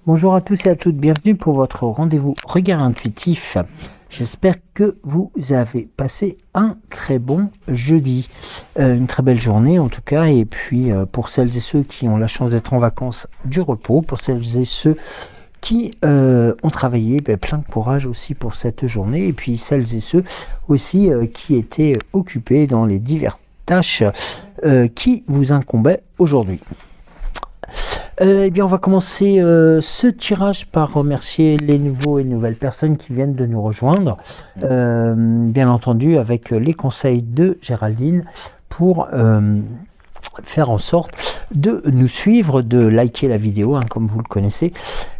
Bonjour à tous et à toutes, bienvenue pour votre rendez-vous regard intuitif. J'espère que vous avez passé un très bon jeudi, une très belle journée en tout cas, et puis pour celles et ceux qui ont la chance d'être en vacances, du repos, pour celles et ceux qui ont travaillé, plein de courage aussi pour cette journée, et puis celles et ceux aussi qui étaient occupés dans les diverses tâches qui vous incombaient aujourd'hui. Eh bien, on va commencer ce tirage par remercier les nouveaux et nouvelles personnes qui viennent de nous rejoindre, bien entendu avec les conseils de Géraldine pour faire en sorte de nous suivre, de liker la vidéo, comme vous le connaissez,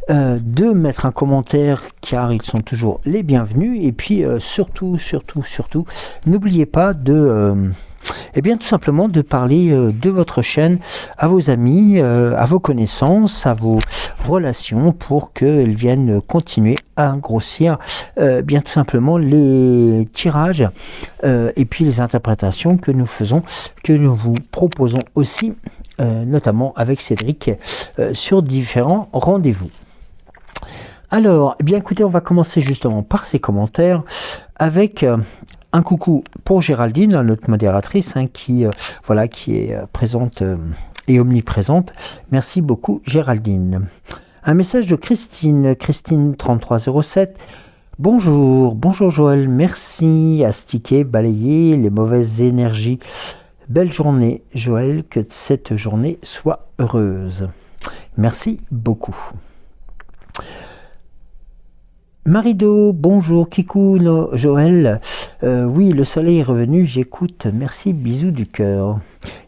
de mettre un commentaire car ils sont toujours les bienvenus, et puis surtout, n'oubliez pas de... Eh bien, tout simplement de parler de votre chaîne à vos amis, à vos connaissances, à vos relations pour qu'elles viennent continuer à grossir bien tout simplement les tirages et puis les interprétations que nous faisons, que nous vous proposons aussi, notamment avec Cédric, sur différents rendez-vous. Alors, eh bien écoutez, on va commencer justement par ces commentaires avec... un coucou pour Géraldine, notre modératrice, qui est présente et omniprésente. Merci beaucoup Géraldine. Un message de Christine 3307. Bonjour Joël, merci à sticker, balayer les mauvaises énergies. Belle journée Joël, que cette journée soit heureuse. Merci beaucoup. Marido, bonjour, Kikou, Joël, oui, le soleil est revenu, j'écoute, merci, bisous du cœur.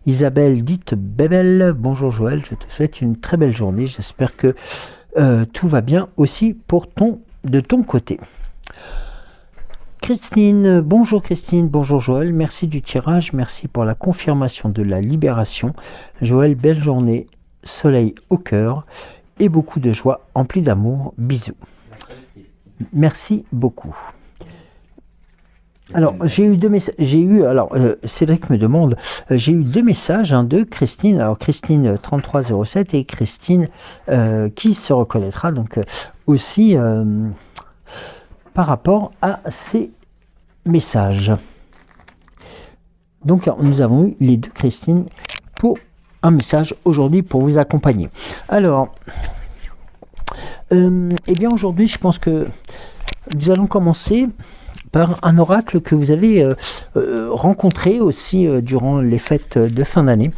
Isabelle, dite Bébel, bonjour Joël, je te souhaite une très belle journée, j'espère que tout va bien aussi de ton côté. Christine, bonjour Joël, merci du tirage, merci pour la confirmation de la libération. Joël, belle journée, soleil au cœur et beaucoup de joie, empli d'amour, bisous. Merci beaucoup. Alors, j'ai eu deux messages. Cédric me demande, j'ai eu deux messages de Christine. Alors, Christine 3307 et Christine qui se reconnaîtra donc aussi par rapport à ces messages. Donc, nous avons eu les deux Christine pour un message aujourd'hui pour vous accompagner. Alors... eh bien aujourd'hui je pense que nous allons commencer par un oracle que vous avez rencontré aussi durant les fêtes de fin d'année,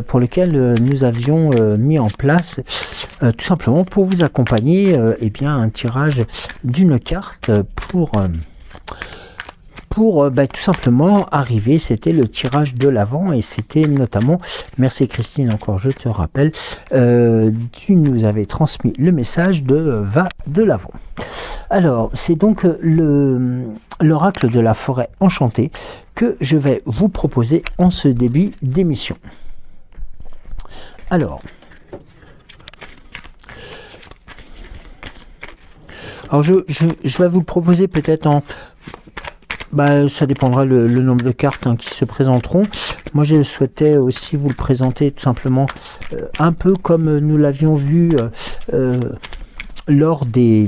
pour lequel nous avions mis en place tout simplement pour vous accompagner eh bien un tirage d'une carte pour tout simplement arriver, c'était le tirage de l'Avent, et c'était notamment, merci Christine encore, je te rappelle, tu nous avais transmis le message de va de l'Avent. Alors, c'est donc l'oracle de la forêt enchantée que je vais vous proposer en ce début d'émission. Alors, je vais vous le proposer peut-être en... ça dépendra le nombre de cartes qui se présenteront. Moi, je souhaitais aussi vous le présenter tout simplement un peu comme nous l'avions vu lors des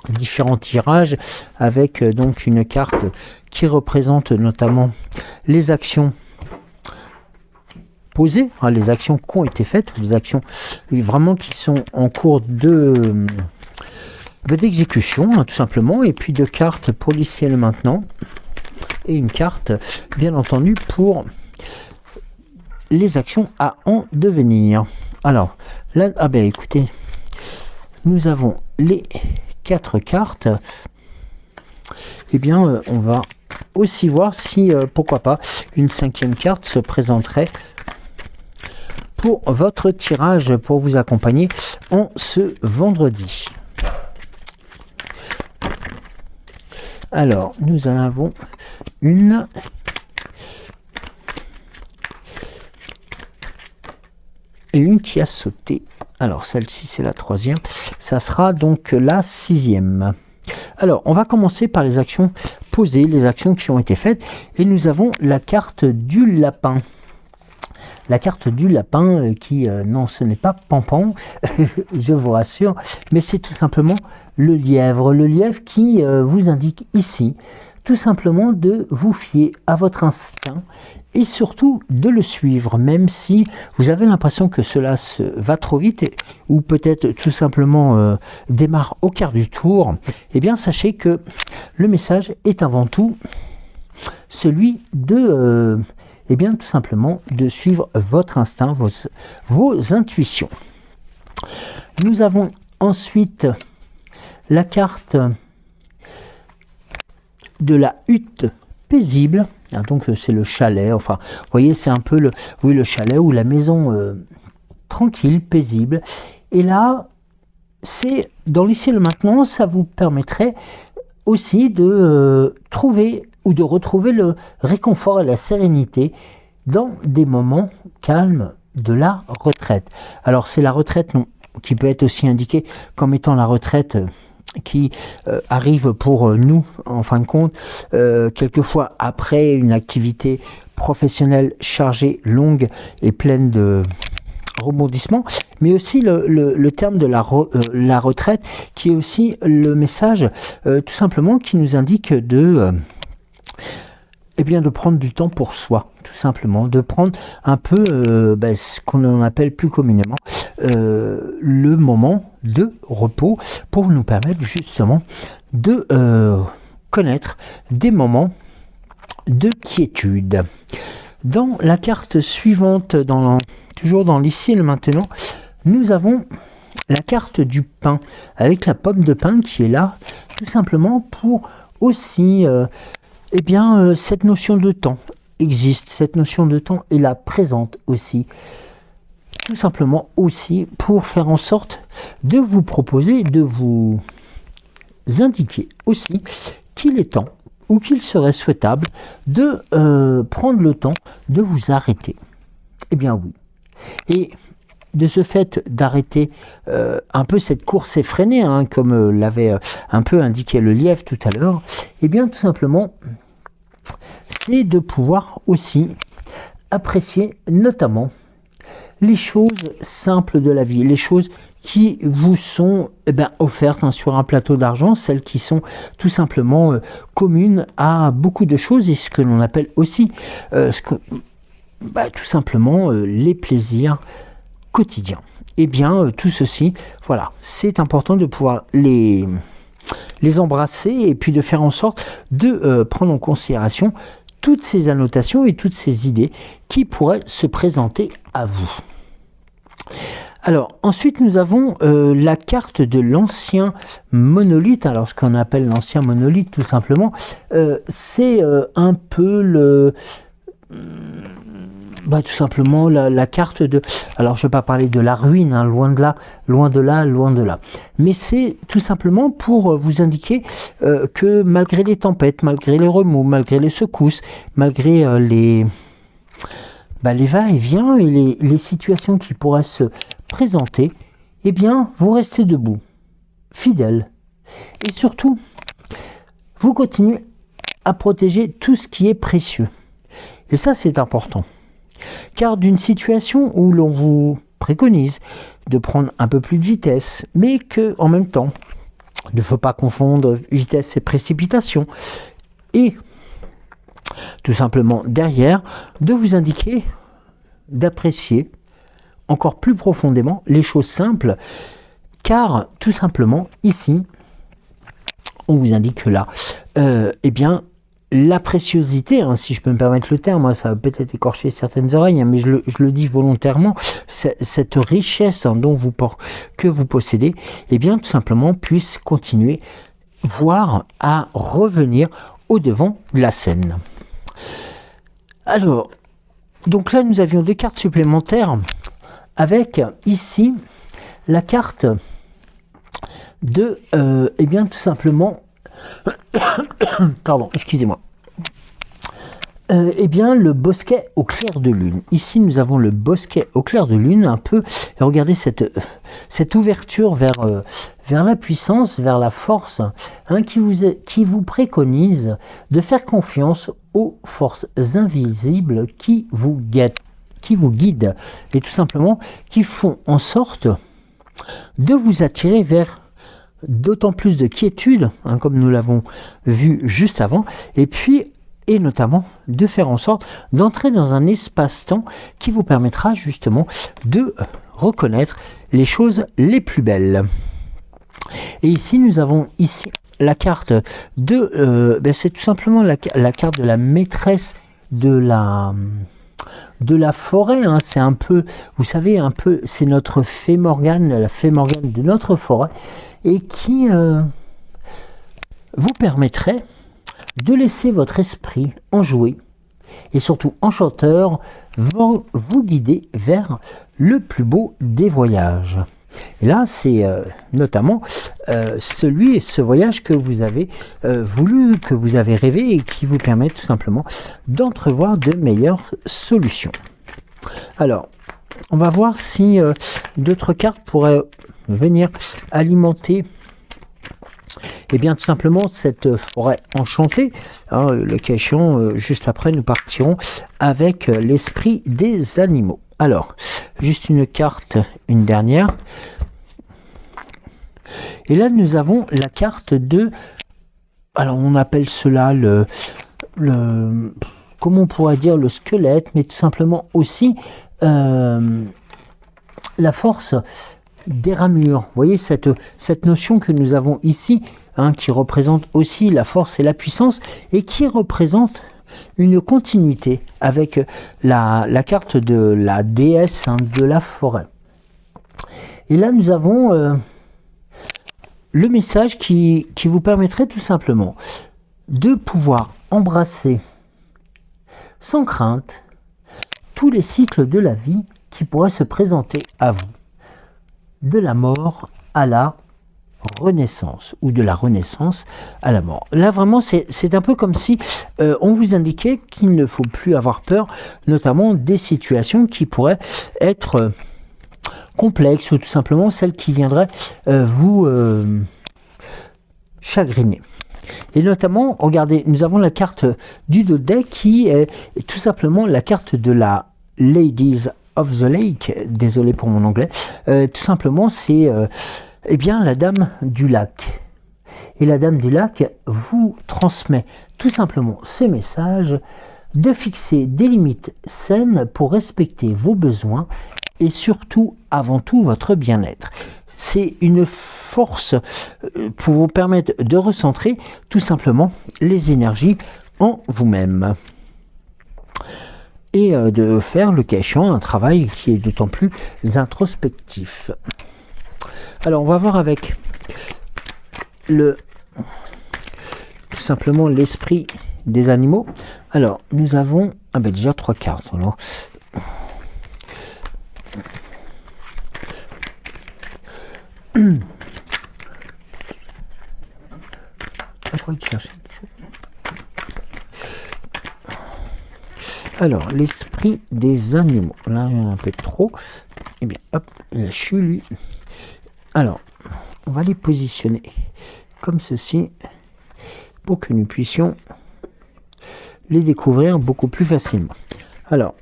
différents tirages, avec donc une carte qui représente notamment les actions posées, les actions qui ont été faites, les actions vraiment qui sont en cours d'exécution, tout simplement, et puis deux cartes pour l'ici et le maintenant, et une carte bien entendu pour les actions à en devenir. Alors là, écoutez, nous avons les 4 cartes. Eh bien on va aussi voir si pourquoi pas une 5e carte se présenterait pour votre tirage, pour vous accompagner en ce vendredi. Alors, nous en avons une et une qui a sauté. Alors, celle-ci, c'est la 3e. Ça sera donc la 6e. Alors, on va commencer par les actions posées, les actions qui ont été faites. Et nous avons la carte du lapin. la carte du lapin qui, non, ce n'est pas Pampan, je vous rassure, mais c'est tout simplement le lièvre. Le lièvre qui vous indique ici tout simplement de vous fier à votre instinct et surtout de le suivre, même si vous avez l'impression que cela va trop vite ou peut-être tout simplement démarre au quart du tour. Eh bien, sachez que le message est avant tout celui de, eh bien, tout simplement de suivre votre instinct, vos intuitions. Nous avons ensuite la carte de la hutte paisible. Donc c'est le chalet, enfin vous voyez c'est un peu le chalet ou la maison tranquille, paisible. Et là c'est dans l'ici et le maintenant, ça vous permettrait aussi de trouver ou de retrouver le réconfort et la sérénité dans des moments calmes de la retraite. Alors c'est la retraite qui peut être aussi indiquée comme étant la retraite qui arrive pour nous, en fin de compte, quelquefois après une activité professionnelle chargée, longue et pleine de rebondissements, mais aussi le terme de la retraite, qui est aussi le message, tout simplement, qui nous indique eh bien, de prendre du temps pour soi, tout simplement, de prendre un peu ce qu'on appelle plus communément le moment de repos pour nous permettre justement de connaître des moments de quiétude. Dans la carte suivante, toujours dans l'ici et le maintenant, nous avons la carte du pain avec la pomme de pin qui est là tout simplement pour aussi cette notion de temps existe, cette notion de temps est là présente aussi, tout simplement aussi pour faire en sorte de vous proposer, de vous indiquer aussi qu'il est temps ou qu'il serait souhaitable de prendre le temps de vous arrêter. Eh bien oui. Et de ce fait d'arrêter un peu cette course effrénée, comme l'avait un peu indiqué le lièvre tout à l'heure, eh bien tout simplement, c'est de pouvoir aussi apprécier notamment les choses simples de la vie, les choses qui vous sont offertes sur un plateau d'argent, celles qui sont tout simplement communes à beaucoup de choses et ce que l'on appelle aussi tout simplement les plaisirs quotidiens. Eh bien, tout ceci, voilà, c'est important de pouvoir les embrasser et puis de faire en sorte de prendre en considération toutes ces annotations et toutes ces idées qui pourraient se présenter à vous. Alors, ensuite, nous avons la carte de l'ancien monolithe. Alors, ce qu'on appelle l'ancien monolithe, tout simplement, c'est un peu tout simplement la carte de... Alors, je ne vais pas parler de la ruine, loin de là, loin de là, loin de là. Mais c'est tout simplement pour vous indiquer que malgré les tempêtes, malgré les remous, malgré les secousses, malgré les va-et-vient et les situations qui pourraient se présenter, eh bien, vous restez debout, fidèle. Et surtout, vous continuez à protéger tout ce qui est précieux. Et ça, c'est important. Car d'une situation où l'on vous préconise de prendre un peu plus de vitesse, mais que en même temps, il ne faut pas confondre vitesse et précipitation, et tout simplement derrière, de vous indiquer, d'apprécier encore plus profondément les choses simples, car tout simplement ici, on vous indique que là, la préciosité, si je peux me permettre le terme, ça va peut-être écorcher certaines oreilles, mais je le dis volontairement, cette richesse que vous possédez, eh bien tout simplement puisse continuer, voire à revenir au devant de la scène. Alors, donc là nous avions deux cartes supplémentaires avec ici la carte de, tout simplement, pardon, excusez-moi. Le bosquet au clair de lune. Ici, nous avons le bosquet au clair de lune, un peu. Et regardez cette ouverture vers la puissance, vers la force, qui vous préconise de faire confiance aux forces invisibles qui vous guettent. qui vous guident et tout simplement qui font en sorte de vous attirer vers d'autant plus de quiétude, hein, comme nous l'avons vu juste avant, et notamment de faire en sorte d'entrer dans un espace-temps qui vous permettra justement de reconnaître les choses les plus belles. Et ici, nous avons la carte de... c'est tout simplement la carte de la maîtresse de la forêt, hein. C'est un peu, vous savez, c'est notre fée Morgane, la fée Morgane de notre forêt, et qui vous permettrait de laisser votre esprit enjoué et surtout enchanteur vous guider vers le plus beau des voyages. Et là, c'est notamment ce voyage que vous avez voulu, que vous avez rêvé et qui vous permet tout simplement d'entrevoir de meilleures solutions. Alors, on va voir si d'autres cartes pourraient venir alimenter bien tout simplement cette forêt enchantée. Alors, le cas échéant, juste après, nous partirons avec l'esprit des animaux. Alors, juste une carte, une dernière. Et là, nous avons la carte de... Alors, on appelle cela comment on pourrait dire, le squelette, mais tout simplement aussi la force des ramures. Vous voyez cette notion que nous avons ici, hein, qui représente aussi la force et la puissance, et qui représente une continuité avec la carte de la déesse, hein, de la forêt. Et là, nous avons le message qui vous permettrait tout simplement de pouvoir embrasser sans crainte tous les cycles de la vie qui pourraient se présenter à vous, de la mort à la renaissance, ou de la renaissance à la mort. Là, vraiment, c'est un peu comme si on vous indiquait qu'il ne faut plus avoir peur, notamment des situations qui pourraient être complexes, ou tout simplement celles qui viendraient vous chagriner. Et notamment, regardez, nous avons la carte du dos deck qui est tout simplement la carte de la Ladies of the Lake. Désolé pour mon anglais. Tout simplement, c'est bien la Dame du Lac. Et la Dame du Lac vous transmet tout simplement ce message de fixer des limites saines pour respecter vos besoins et surtout, avant tout, votre bien-être. C'est une force pour vous permettre de recentrer tout simplement les énergies en vous-même. Et de faire, le cas échéant, un travail qui est d'autant plus introspectif. Alors, on va voir avec tout simplement l'esprit des animaux. Alors, nous avons déjà 3 cartes. Alors. Alors, l'esprit des animaux. Là, il y en a un peu trop. Eh bien, hop, là, je suis lui. Alors, on va les positionner comme ceci pour que nous puissions les découvrir beaucoup plus facilement. Alors,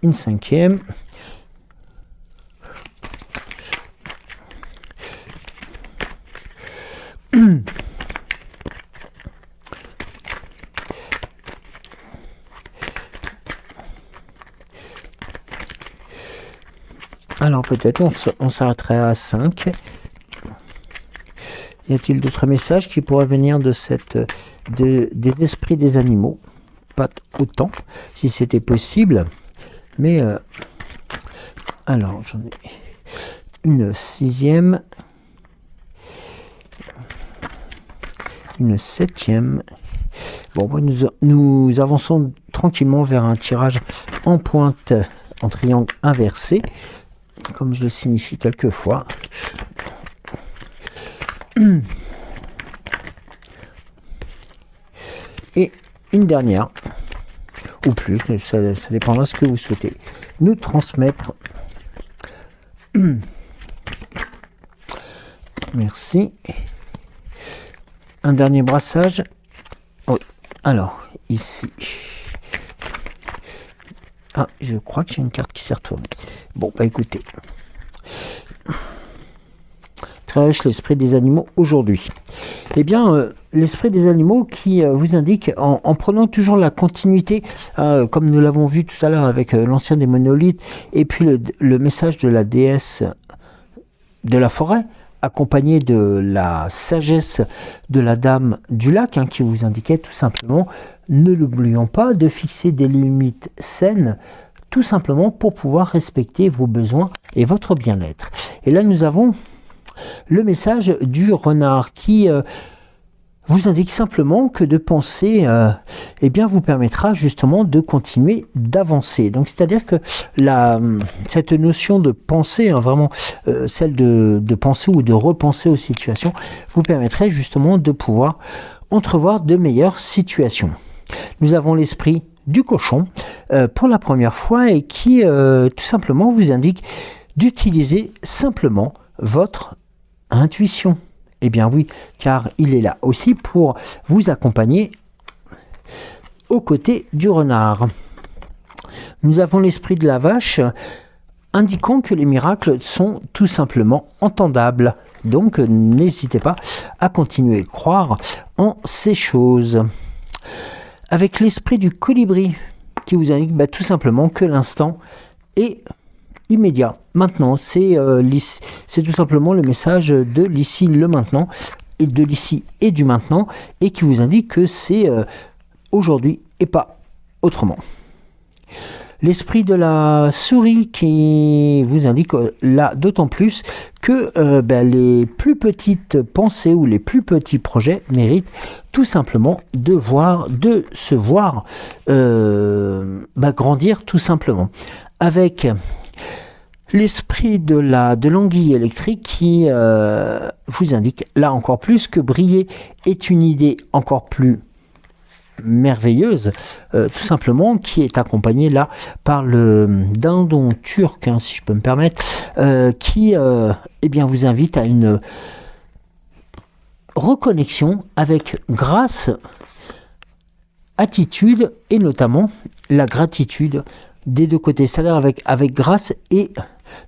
une 5e. Alors peut-être on s'arrêterait à 5. Y a-t-il d'autres messages qui pourraient venir de des esprits des animaux? Pas autant, si c'était possible. Mais alors j'en ai une 6e, une 7e. Bon, nous avançons tranquillement vers un tirage en pointe en triangle inversé, comme je le signifie quelquefois. Et une dernière, ou plus, ça dépendra de ce que vous souhaitez nous transmettre. Merci. Un dernier brassage. Oui. Alors, ici. Ah, je crois que j'ai une carte qui s'est retournée. Bon, bah écoutez. Trèche, l'esprit des animaux aujourd'hui. Eh bien, l'esprit des animaux qui vous indique, en prenant toujours la continuité, comme nous l'avons vu tout à l'heure avec l'ancien des monolithes, et puis le message de la déesse de la forêt, accompagné de la sagesse de la dame du lac, qui vous indiquait tout simplement, ne l'oublions pas, de fixer des limites saines, tout simplement pour pouvoir respecter vos besoins et votre bien-être. Et là, nous avons le message du renard qui vous indique simplement que de penser eh bien, vous permettra justement de continuer d'avancer. Donc, c'est-à-dire que cette notion de pensée, vraiment celle de penser ou de repenser aux situations, vous permettrait justement de pouvoir entrevoir de meilleures situations. Nous avons l'esprit du cochon pour la première fois et qui tout simplement vous indique d'utiliser simplement votre intuition. Eh bien oui, car il est là aussi pour vous accompagner aux côtés du renard. Nous avons l'esprit de la vache indiquant que les miracles sont tout simplement entendables. Donc n'hésitez pas à continuer à croire en ces choses. Avec l'esprit du colibri qui vous indique tout simplement que l'instant est immédiat. Maintenant, c'est tout simplement le message de l'ici, le maintenant, et de l'ici et du maintenant, et qui vous indique que c'est aujourd'hui et pas autrement. L'esprit de la souris qui vous indique là d'autant plus que les plus petites pensées ou les plus petits projets méritent tout simplement de se voir grandir tout simplement. Avec l'esprit de l'anguille électrique qui vous indique là encore plus que briller est une idée encore plus merveilleuse, tout simplement, qui est accompagnée là par le dindon turc, si je peux me permettre, qui vous invite à une reconnexion avec grâce, attitude et notamment la gratitude des deux côtés, c'est-à-dire avec grâce et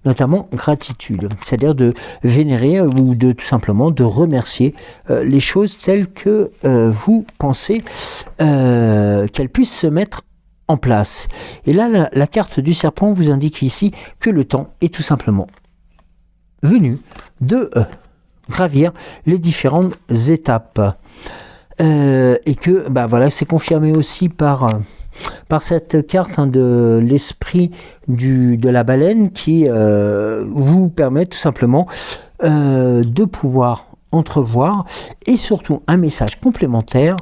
notamment gratitude, c'est-à-dire de vénérer ou de tout simplement de remercier les choses telles que vous pensez qu'elles puissent se mettre en place. Et là, la carte du serpent vous indique ici que le temps est tout simplement venu de gravir les différentes étapes. Et que c'est confirmé aussi par cette carte de l'esprit de la baleine qui vous permet tout simplement de pouvoir entrevoir, et surtout un message complémentaire,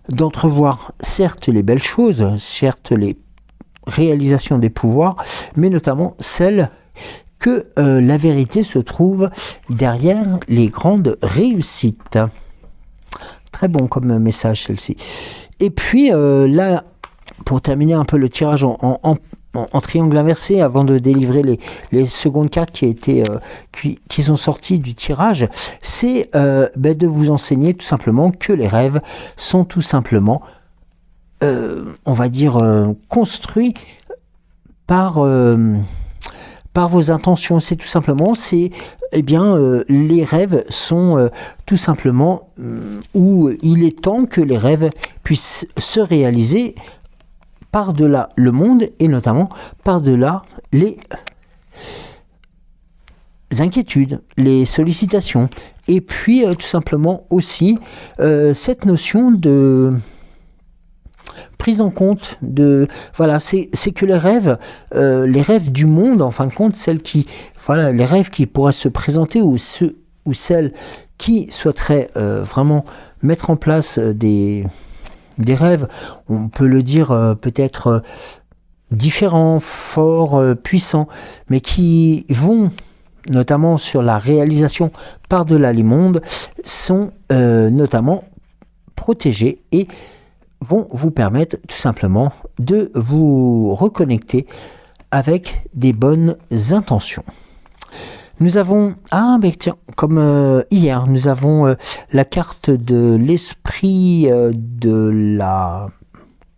d'entrevoir certes les belles choses, certes les réalisations des pouvoirs, mais notamment celles que la vérité se trouve derrière les grandes réussites. Très bon comme message celle-ci. Et puis là, pour terminer un peu le tirage en triangle inversé, avant de délivrer les secondes cartes qui sont sorties du tirage, c'est de vous enseigner tout simplement que les rêves sont tout simplement, on va dire, construits par vos intentions. C'est tout simplement, les rêves sont tout simplement où il est temps que les rêves puissent se réaliser par-delà le monde et notamment par-delà les inquiétudes, les sollicitations. Et puis tout simplement aussi cette notion de prise en compte de c'est que les rêves du monde, en fin de compte, les rêves qui pourraient se présenter ou celles qui souhaiteraient vraiment mettre en place des rêves, on peut le dire peut-être différents, forts, puissants, mais qui vont notamment sur la réalisation par-delà les mondes, sont notamment protégés et vont vous permettre tout simplement de vous reconnecter avec des bonnes intentions. Nous avons, comme hier, nous avons la carte de l'esprit de la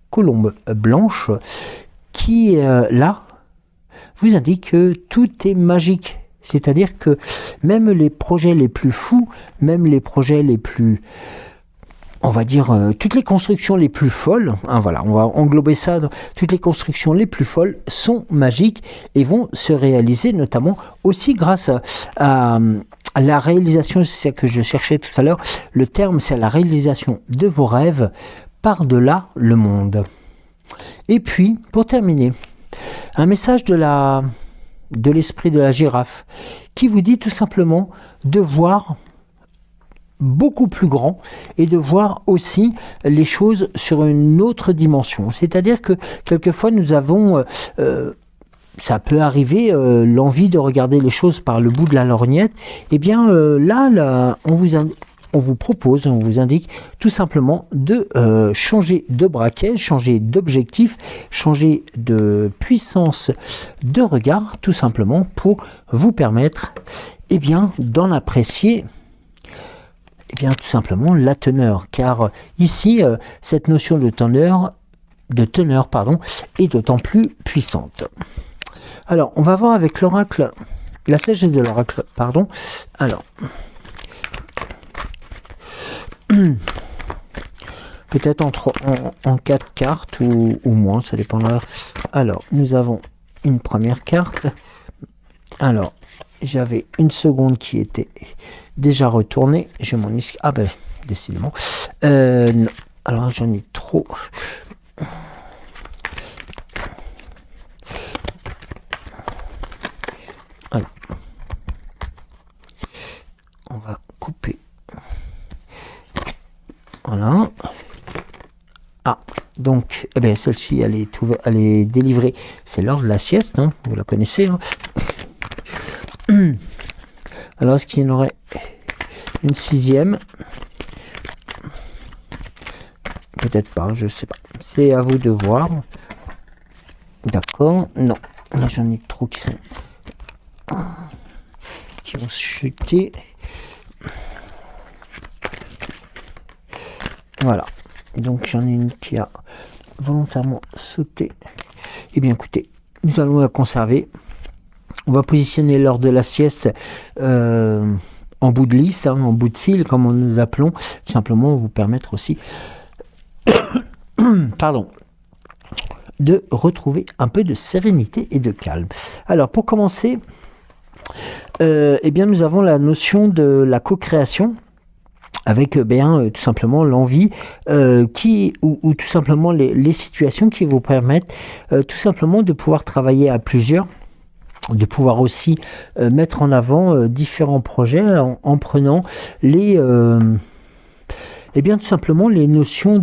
colombe blanche qui, là, vous indique que tout est magique. C'est-à-dire que même les projets les plus fous, même les projets les plus, on va dire, toutes les constructions les plus folles, hein, voilà, on va englober ça, toutes les constructions les plus folles sont magiques et vont se réaliser notamment aussi grâce à la réalisation, c'est ça que je cherchais tout à l'heure, le terme c'est la réalisation de vos rêves par-delà le monde. Et puis, pour terminer, un message de l'esprit de la girafe qui vous dit tout simplement de voir beaucoup plus grand et de voir aussi les choses sur une autre dimension. C'est-à-dire que quelquefois nous avons, ça peut arriver, l'envie de regarder les choses par le bout de la lorgnette. Et bien là, on vous propose, on vous indique tout simplement de changer de braquet, changer d'objectif, changer de puissance de regard, tout simplement pour vous permettre d'en apprécier tout simplement la teneur. Car ici, cette notion de teneur est d'autant plus puissante. Alors, on va voir avec l'oracle, la sagesse de l'oracle, pardon. Alors, peut-être en 4 cartes ou moins, ça dépendra. Alors, nous avons une première carte. Alors, j'avais une seconde qui était déjà retournée. Je m'en excuse. Ah ben, décidément. Non. Alors, j'en ai trop. Alors, on va couper. Voilà. Ah, donc, celle-ci, elle est délivrée. C'est l'heure de la sieste, hein, vous la connaissez. Hein. Alors, est-ce qu'il y en aurait une 6e? Peut-être pas, je sais pas. C'est à vous de voir. D'accord. Non, là j'en ai trop qui vont chuter. Voilà. Donc j'en ai une qui a volontairement sauté. Eh bien écoutez, nous allons la conserver. On va positionner l'heure de la sieste en bout de liste, en bout de fil, comme nous appelons, tout simplement vous permettre aussi de retrouver un peu de sérénité et de calme. Alors pour commencer, nous avons la notion de la co-création avec tout simplement l'envie ou tout simplement les situations qui vous permettent tout simplement de pouvoir travailler à plusieurs, de pouvoir aussi mettre en avant différents projets en prenant tout simplement les notions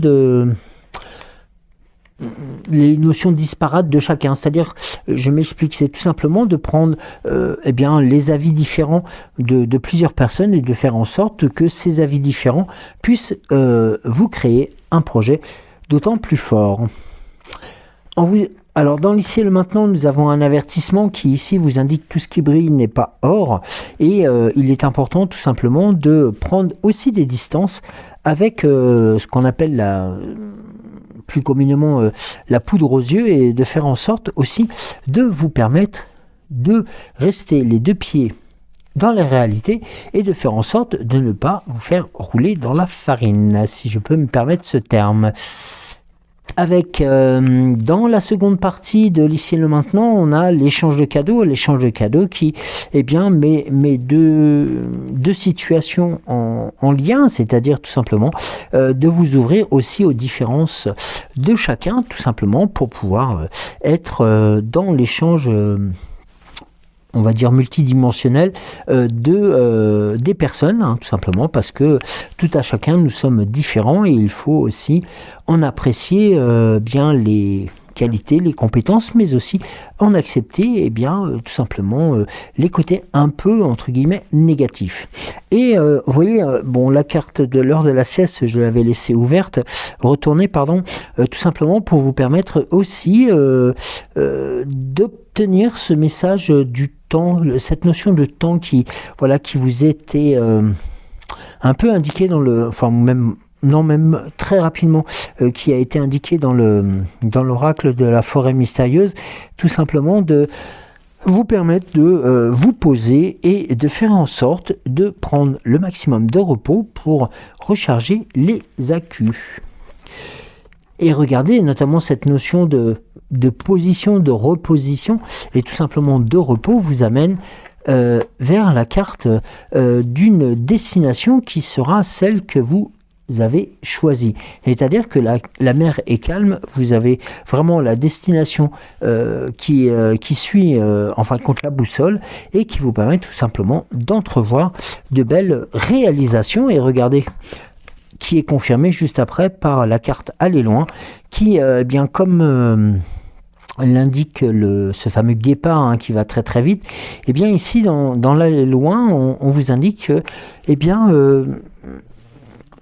disparates de chacun. C'est-à-dire, je m'explique, c'est tout simplement de prendre les avis différents de plusieurs personnes et de faire en sorte que ces avis différents puissent vous créer un projet d'autant plus fort. Alors, dans l'ici et le maintenant, nous avons un avertissement qui ici vous indique tout ce qui brille n'est pas or. Et il est important tout simplement de prendre aussi des distances avec ce qu'on appelle plus communément la poudre aux yeux, et de faire en sorte aussi de vous permettre de rester les deux pieds dans la réalité et de faire en sorte de ne pas vous faire rouler dans la farine, si je peux me permettre ce terme. Avec, dans la seconde partie de l'ici et le maintenant, on a l'échange de cadeaux. L'échange de cadeaux qui, met deux situations en lien, c'est-à-dire tout simplement de vous ouvrir aussi aux différences de chacun, tout simplement pour pouvoir être dans l'échange on va dire multidimensionnel des personnes, hein, tout simplement parce que tout à chacun nous sommes différents et il faut aussi en apprécier bien les qualités, les compétences, mais aussi en accepter tout simplement les côtés un peu entre guillemets négatifs. Et vous voyez, la carte de l'heure de la sieste, je l'avais laissée ouverte, retournée, tout simplement pour vous permettre aussi d'obtenir ce message du temps, cette notion de temps qui vous était un peu indiquée même non même très rapidement, qui a été indiqué dans l'oracle de la forêt mystérieuse, tout simplement de vous permettre de vous poser et de faire en sorte de prendre le maximum de repos pour recharger les accus. Et regardez notamment cette notion de position, de reposition et tout simplement de repos vous amène vers la carte d'une destination qui sera celle que vous avez choisi. C'est-à-dire que la mer est calme, vous avez vraiment la destination qui suit en fin de compte la boussole et qui vous permet tout simplement d'entrevoir de belles réalisations. Et regardez, qui est confirmé juste après par la carte Aller loin, qui, bien comme l'indique ce fameux guépard qui va très très vite, et bien ici dans l'Aller loin, on vous indique que,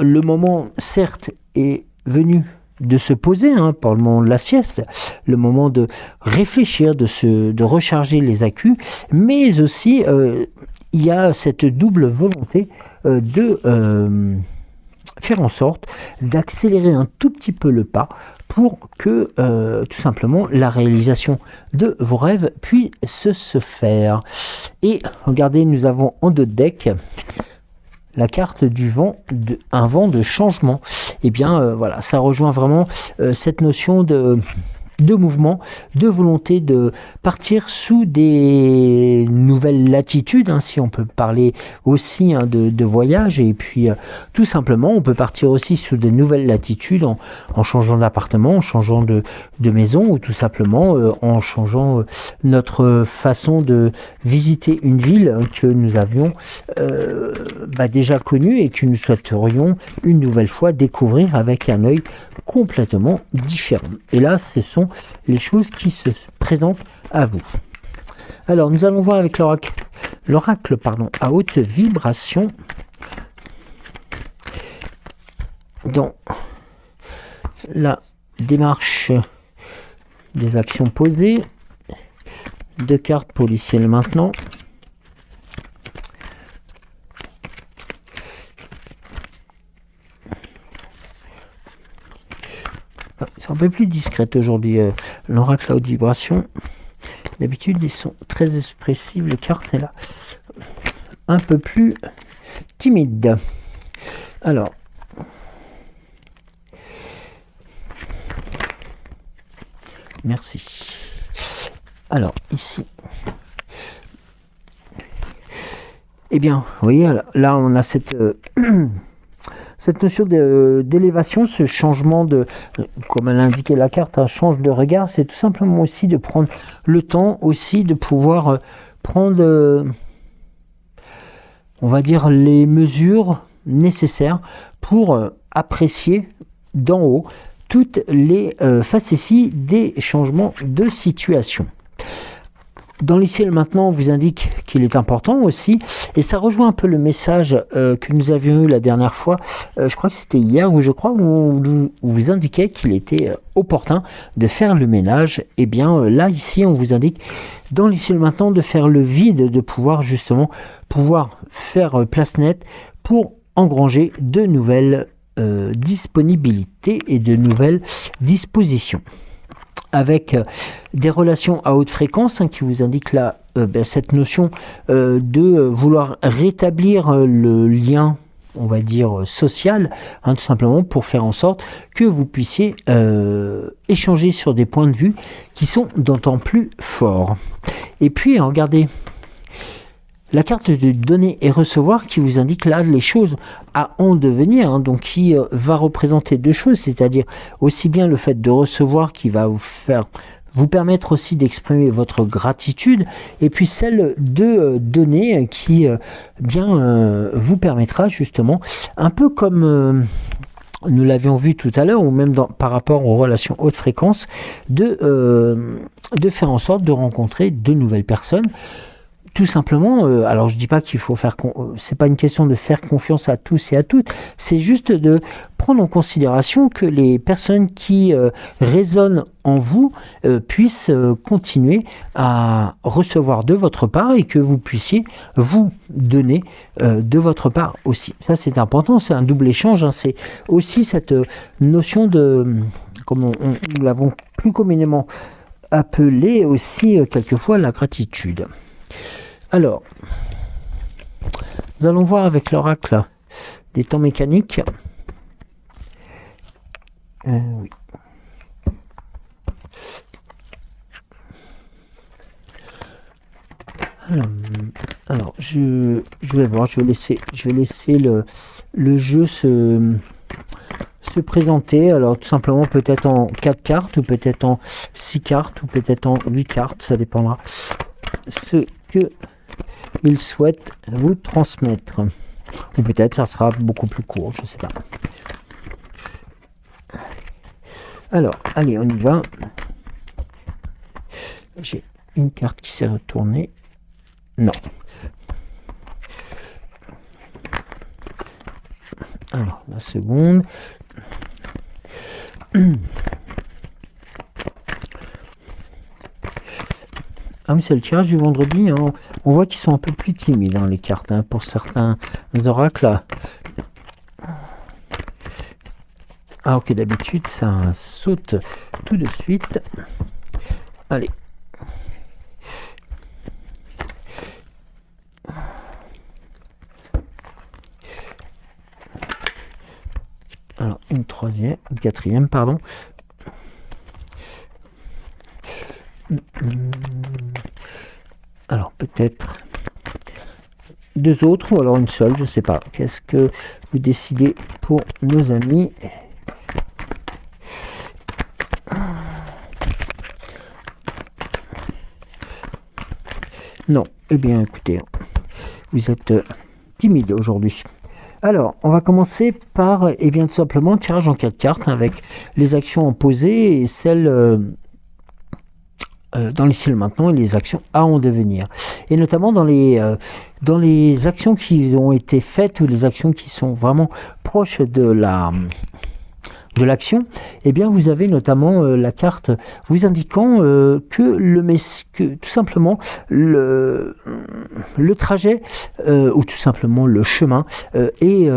le moment, certes, est venu de se poser, par le moment de la sieste, le moment de réfléchir, de recharger les accus, mais aussi, il y a cette double volonté de faire en sorte d'accélérer un tout petit peu le pas pour que, tout simplement, la réalisation de vos rêves puisse se faire. Et regardez, nous avons en dos de deck la carte du vent, un vent de changement. Et bien voilà, ça rejoint vraiment cette notion de mouvement, de volonté de partir sous des nouvelles latitudes, si on peut parler aussi de voyage, et puis tout simplement on peut partir aussi sous des nouvelles latitudes en changeant d'appartement, en changeant de maison, ou tout simplement en changeant notre façon de visiter une ville que nous avions déjà connue et que nous souhaiterions une nouvelle fois découvrir avec un œil complètement différent. Et là, ce sont les choses qui se présentent à vous. Alors, nous allons voir avec l'oracle à haute vibration dans la démarche des actions posées. 2 cartes pour l'ici et le maintenant. C'est un peu plus discrète aujourd'hui, l'oracle à haute vibration. D'habitude, ils sont très expressifs. Les cartes est là un peu plus timide. Alors, merci. Alors, ici, eh bien, vous voyez, là, on a cette notion d'élévation, ce changement comme elle indiquait la carte, un change de regard, c'est tout simplement aussi de prendre le temps aussi de pouvoir prendre, on va dire, les mesures nécessaires pour apprécier d'en haut toutes les facéties des changements de situation. Dans l'ici et le maintenant, on vous indique qu'il est important aussi, et ça rejoint un peu le message que nous avions eu la dernière fois, je crois que c'était hier, où on vous indiquait qu'il était opportun de faire le ménage. Et bien là, ici, on vous indique, dans l'ici et le maintenant, de faire le vide, de pouvoir justement faire place nette pour engranger de nouvelles disponibilités et de nouvelles dispositions. Avec des relations à haute fréquence qui vous indiquent là cette notion de vouloir rétablir le lien, on va dire, social, tout simplement pour faire en sorte que vous puissiez échanger sur des points de vue qui sont d'autant plus forts. Et puis, regardez, la carte de donner et recevoir qui vous indique là les choses à en devenir, donc qui va représenter 2 choses, c'est-à-dire aussi bien le fait de recevoir qui va vous permettre aussi d'exprimer votre gratitude, et puis celle de donner qui vous permettra justement, un peu comme nous l'avions vu tout à l'heure, ou même par rapport aux relations haute fréquence, de faire en sorte de rencontrer de nouvelles personnes tout simplement, alors je dis pas qu'il faut faire, c'est pas une question de faire confiance à tous et à toutes, c'est juste de prendre en considération que les personnes qui résonnent en vous puissent continuer à recevoir de votre part et que vous puissiez vous donner de votre part aussi. Ça c'est important, c'est un double échange, hein, c'est aussi cette notion de, comme nous l'avons plus communément appelé aussi quelquefois la gratitude. Alors, nous allons voir avec l'oracle des temps mécaniques. Oui. Alors, je vais voir, je vais laisser le jeu se présenter. Alors, tout simplement, peut-être en 4 cartes, ou peut-être en 6 cartes, ou peut-être en 8 cartes, ça dépendra ce que il souhaite vous transmettre. Ou peut-être ça sera beaucoup plus court, je sais pas. Alors, allez, on y va. J'ai une carte qui s'est retournée. Non. Alors, la seconde. Ah oui, c'est le tirage du vendredi. Hein. On voit qu'ils sont un peu plus timides, hein, les cartes, hein, pour certains oracles. Ah ok, d'habitude, ça saute tout de suite. Allez. Alors, une quatrième, pardon. Alors, peut-être 2 autres, ou alors une seule, je sais pas. Qu'est-ce que vous décidez pour nos amis? Non, eh bien, écoutez, vous êtes timide aujourd'hui. Alors, on va commencer par, eh bien, tout simplement, tirage en 4 cartes avec les actions en posées et celles dans l'ici et le maintenant et les actions à en devenir. Et notamment dans les actions qui ont été faites ou les actions qui sont vraiment proches de l'action, eh bien vous avez notamment la carte vous indiquant que tout simplement le trajet ou tout simplement le chemin est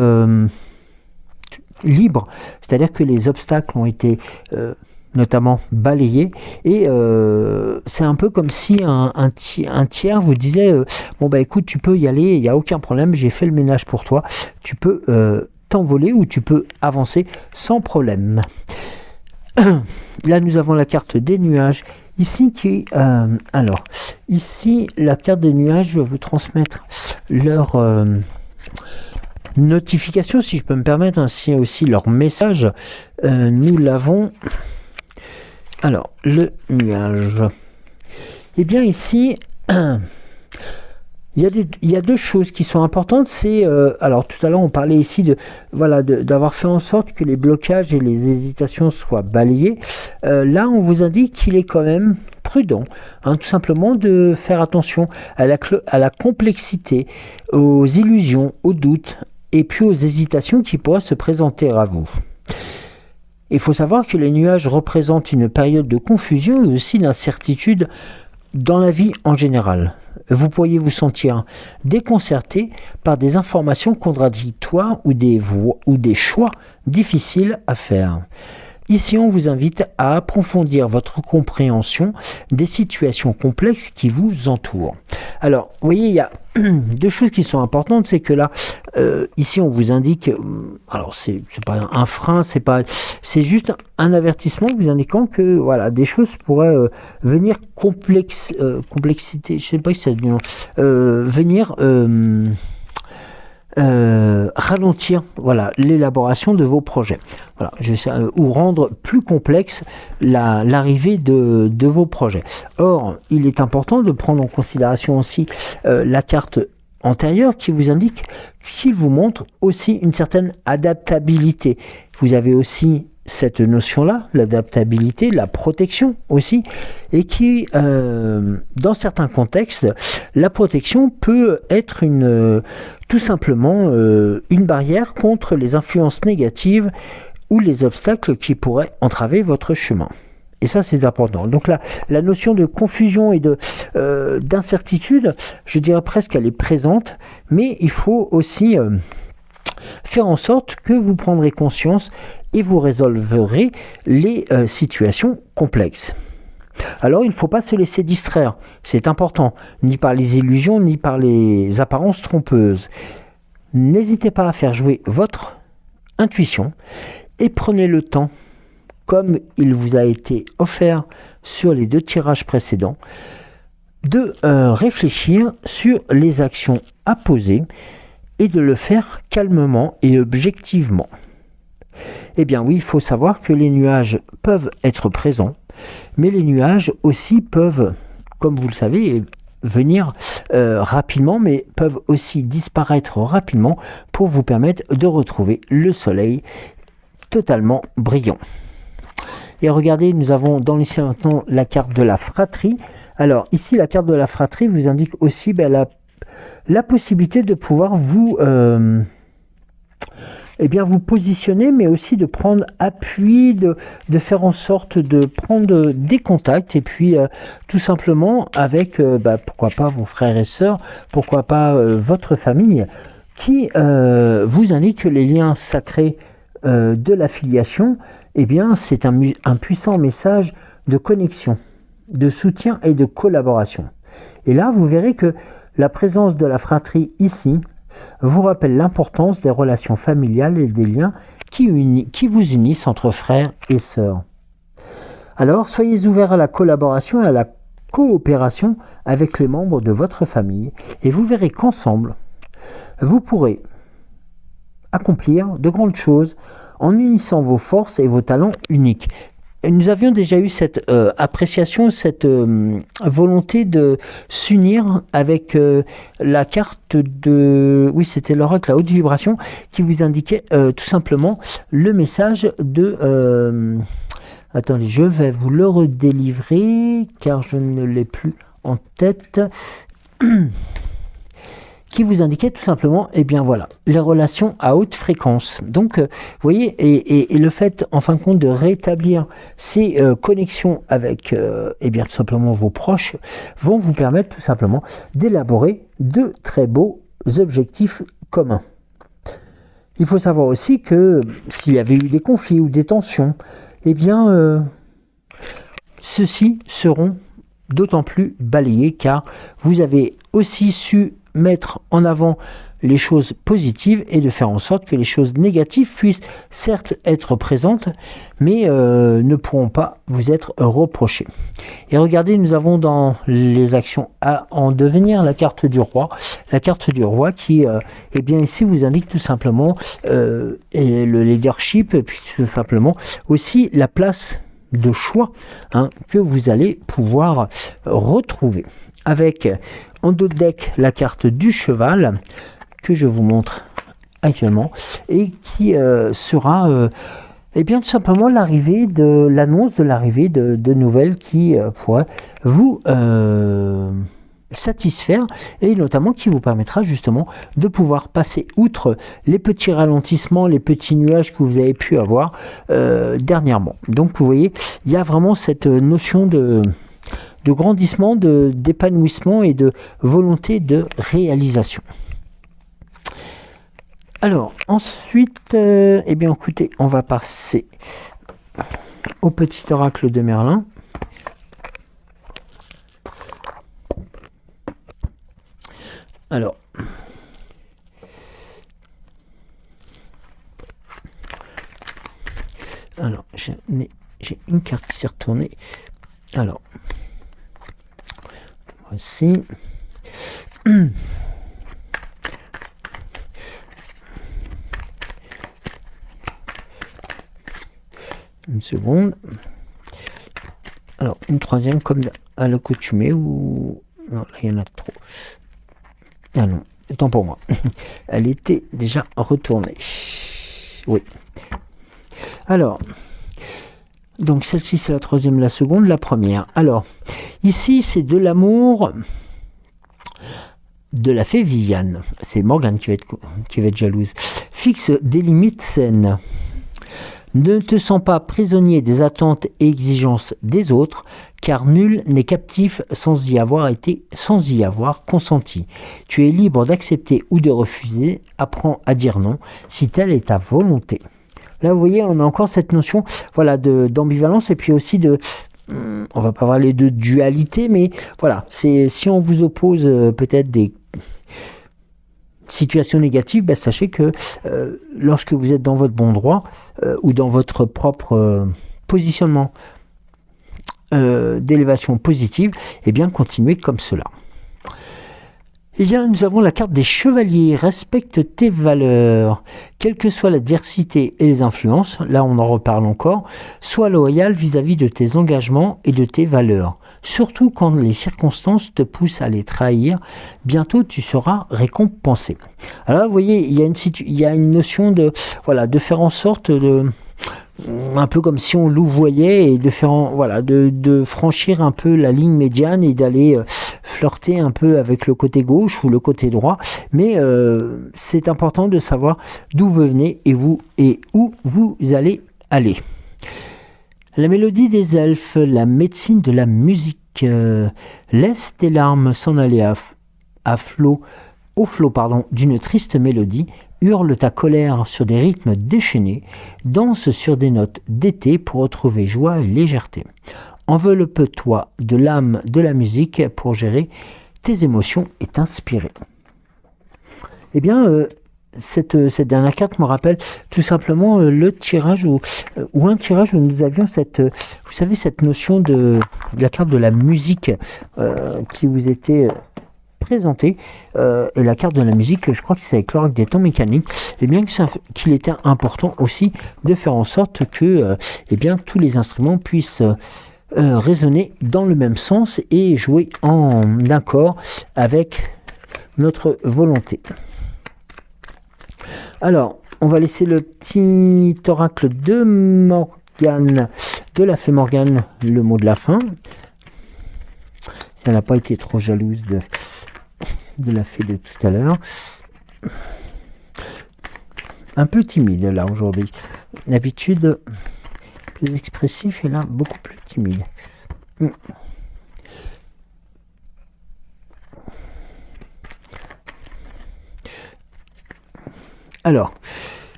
libre, c'est-à-dire que les obstacles ont été notamment balayés et c'est un peu comme si un tiers vous disait bon bah écoute, tu peux y aller, il n'y a aucun problème, j'ai fait le ménage pour toi, tu peux t'envoler ou tu peux avancer sans problème. Là nous avons la carte des nuages ici qui alors ici la carte des nuages va vous transmettre leur notification, si je peux me permettre, ainsi aussi leur message. Nous l'avons. Alors le nuage, et bien ici il y a 2 choses qui sont importantes. C'est alors tout à l'heure on parlait ici d'avoir fait en sorte que les blocages et les hésitations soient balayés. Là on vous indique qu'il est quand même prudent, hein, tout simplement de faire attention à la complexité, aux illusions, aux doutes et puis aux hésitations qui pourraient se présenter à vous. Il faut savoir que les nuages représentent une période de confusion et aussi d'incertitude dans la vie en général. Vous pourriez vous sentir déconcerté par des informations contradictoires ou des choix difficiles à faire. Ici, on vous invite à approfondir votre compréhension des situations complexes qui vous entourent. Alors, vous voyez, il y a 2 choses qui sont importantes, c'est que là, ici, on vous indique, alors c'est pas un frein, c'est juste un avertissement vous indiquant que voilà, des choses pourraient venir complexité, je sais pas si ça se dit, venir ralentir voilà l'élaboration de vos projets, voilà, ou rendre plus complexe l'arrivée de vos projets. Or, il est important de prendre en considération aussi la carte antérieure qui vous indique, qu'il vous montre aussi une certaine adaptabilité. Vous avez aussi cette notion-là, l'adaptabilité, la protection aussi, et qui, dans certains contextes, la protection peut être tout simplement une barrière contre les influences négatives ou les obstacles qui pourraient entraver votre chemin. Et ça, c'est important. Donc la notion de confusion et d'incertitude, je dirais presque qu'elle est présente, mais il faut aussi faire en sorte que vous prendrez conscience et vous résolverez les situations complexes. Alors, il ne faut pas se laisser distraire, c'est important, ni par les illusions, ni par les apparences trompeuses. N'hésitez pas à faire jouer votre intuition et prenez le temps, comme il vous a été offert sur les 2 tirages précédents, de réfléchir sur les actions à poser et de le faire calmement et objectivement. Eh bien oui, il faut savoir que les nuages peuvent être présents, mais les nuages aussi peuvent, comme vous le savez, venir rapidement, mais peuvent aussi disparaître rapidement pour vous permettre de retrouver le soleil totalement brillant. Et regardez, nous avons dans l'ici maintenant la carte de la fratrie. Alors ici, la carte de la fratrie vous indique aussi la possibilité de pouvoir vous positionner, mais aussi de prendre appui, de faire en sorte de prendre des contacts, et puis tout simplement avec, pourquoi pas vos frères et sœurs, pourquoi pas votre famille, qui vous indique que les liens sacrés de l'affiliation, eh bien, c'est un puissant message de connexion, de soutien et de collaboration. Et là, vous verrez que la présence de la fratrie ici vous rappelle l'importance des relations familiales et des liens qui vous unissent entre frères et sœurs. Alors, soyez ouverts à la collaboration et à la coopération avec les membres de votre famille, et vous verrez qu'ensemble, vous pourrez accomplir de grandes choses en unissant vos forces et vos talents uniques. Et nous avions déjà eu cette appréciation, cette volonté de s'unir avec la carte de... Oui, c'était l'oracle à haute vibration qui vous indiquait tout simplement le message de... Attendez, je vais vous le redélivrer car je ne l'ai plus en tête. Qui vous indiquait tout simplement, eh bien voilà, les relations à haute fréquence. Donc, vous voyez, et le fait, en fin de compte, de rétablir ces connexions avec, eh bien, tout simplement vos proches, vont vous permettre tout simplement d'élaborer de très beaux objectifs communs. Il faut savoir aussi que s'il y avait eu des conflits ou des tensions, eh bien, ceux-ci seront d'autant plus balayés car vous avez aussi su mettre en avant les choses positives et de faire en sorte que les choses négatives puissent certes être présentes, mais ne pourront pas vous être reprochées. Et regardez, nous avons dans les actions à en devenir la carte du roi. La carte du roi qui, eh bien ici, vous indique tout simplement le leadership, et puis tout simplement aussi la place de choix que vous allez pouvoir retrouver. Avec en dos de deck la carte du cheval que je vous montre actuellement et qui sera eh bien tout simplement l'annonce de l'arrivée de nouvelles qui pourraient vous satisfaire et notamment qui vous permettra justement de pouvoir passer outre les petits ralentissements, les petits nuages que vous avez pu avoir dernièrement. Donc vous voyez, il y a vraiment cette notion de grandissement, d'épanouissement et de volonté de réalisation. Alors, ensuite, eh bien, écoutez, on va passer au petit oracle de Merlin. Alors, j'ai une carte qui s'est retournée. Alors, voici. Une seconde. Alors, une troisième comme à l'accoutumée ou... Non, là, il y en a trop. Ah non, tant pour moi. Elle était déjà retournée. Oui. Alors, Donc celle-ci c'est la troisième, la seconde, la première. Alors, ici c'est de l'amour de la fée Viviane. C'est Morgane qui va être jalouse. Fixe des limites saines. Ne te sens pas prisonnier des attentes et exigences des autres, car nul n'est captif sans y avoir consenti. Tu es libre d'accepter ou de refuser. Apprends à dire non si telle est ta volonté. Là, vous voyez, on a encore cette notion, voilà, d'ambivalence et puis aussi de, on va pas parler de dualité, mais voilà, c'est si on vous oppose peut-être des situation négative, ben sachez que lorsque vous êtes dans votre bon droit ou dans votre propre positionnement d'élévation positive, eh bien continuez comme cela. Eh bien, nous avons la carte des chevaliers. Respecte tes valeurs, quelle que soit l'adversité et les influences. Là, on en reparle encore. Sois loyal vis-à-vis de tes engagements et de tes valeurs. Surtout quand les circonstances te poussent à les trahir, bientôt tu seras récompensé. Alors là, vous voyez, il y a une notion de, voilà, de faire en sorte de, un peu comme si on louvoyait et de faire de franchir un peu la ligne médiane et d'aller flirter un peu avec le côté gauche ou le côté droit, mais c'est important de savoir d'où vous venez et où vous allez aller. La mélodie des elfes, la médecine de la musique. Laisse tes larmes s'en aller au flot d'une triste mélodie. Hurle ta colère sur des rythmes déchaînés. Danse sur des notes d'été pour retrouver joie et légèreté. Enveloppe-toi de l'âme de la musique pour gérer tes émotions et t'inspirer. Eh bien, cette dernière carte me rappelle tout simplement le tirage ou un tirage où nous avions cette notion de la carte de la musique qui vous était présentée, et la carte de la musique, je crois que c'est avec l'orgue des temps mécaniques, et bien qu'il était important aussi de faire en sorte que tous les instruments puissent résonner dans le même sens et jouer en accord avec notre volonté. Alors, on va laisser le petit oracle de Morgane, de la fée Morgane, le mot de la fin. Si elle n'a pas été trop jalouse de la fée de tout à l'heure. Un peu timide là aujourd'hui. D'habitude, plus expressif et là, beaucoup plus timide. Alors,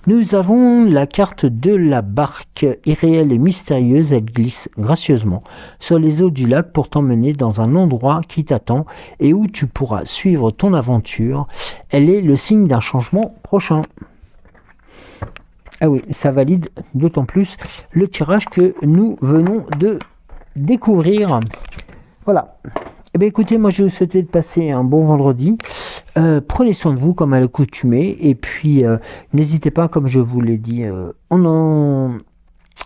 nous avons la carte de la barque irréelle et mystérieuse. Elle glisse gracieusement sur les eaux du lac pour t'emmener dans un endroit qui t'attend et où tu pourras suivre ton aventure. Elle est le signe d'un changement prochain. Ah oui, ça valide d'autant plus le tirage que nous venons de découvrir. Voilà. Eh bien, écoutez, moi je vais vous souhaiter de passer un bon vendredi. Prenez soin de vous comme à l'accoutumée. Et puis, n'hésitez pas, comme je vous l'ai dit en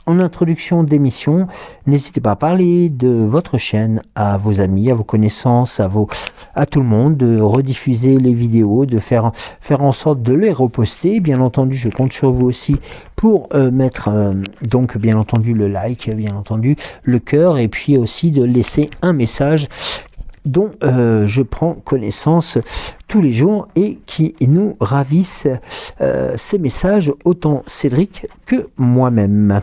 introduction d'émission, n'hésitez pas à parler de votre chaîne à vos amis, à vos connaissances, à tout le monde, de rediffuser les vidéos, de faire en sorte de les reposter. Bien entendu, je compte sur vous aussi pour mettre donc bien entendu le like, bien entendu le cœur, et puis aussi de laisser un message dont je prends connaissance tous les jours et qui nous ravissent ces messages, autant Cédric que moi-même.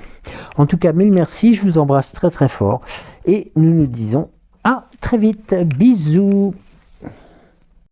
En tout cas, mille merci, je vous embrasse très très fort et nous nous disons à très vite. Bisous.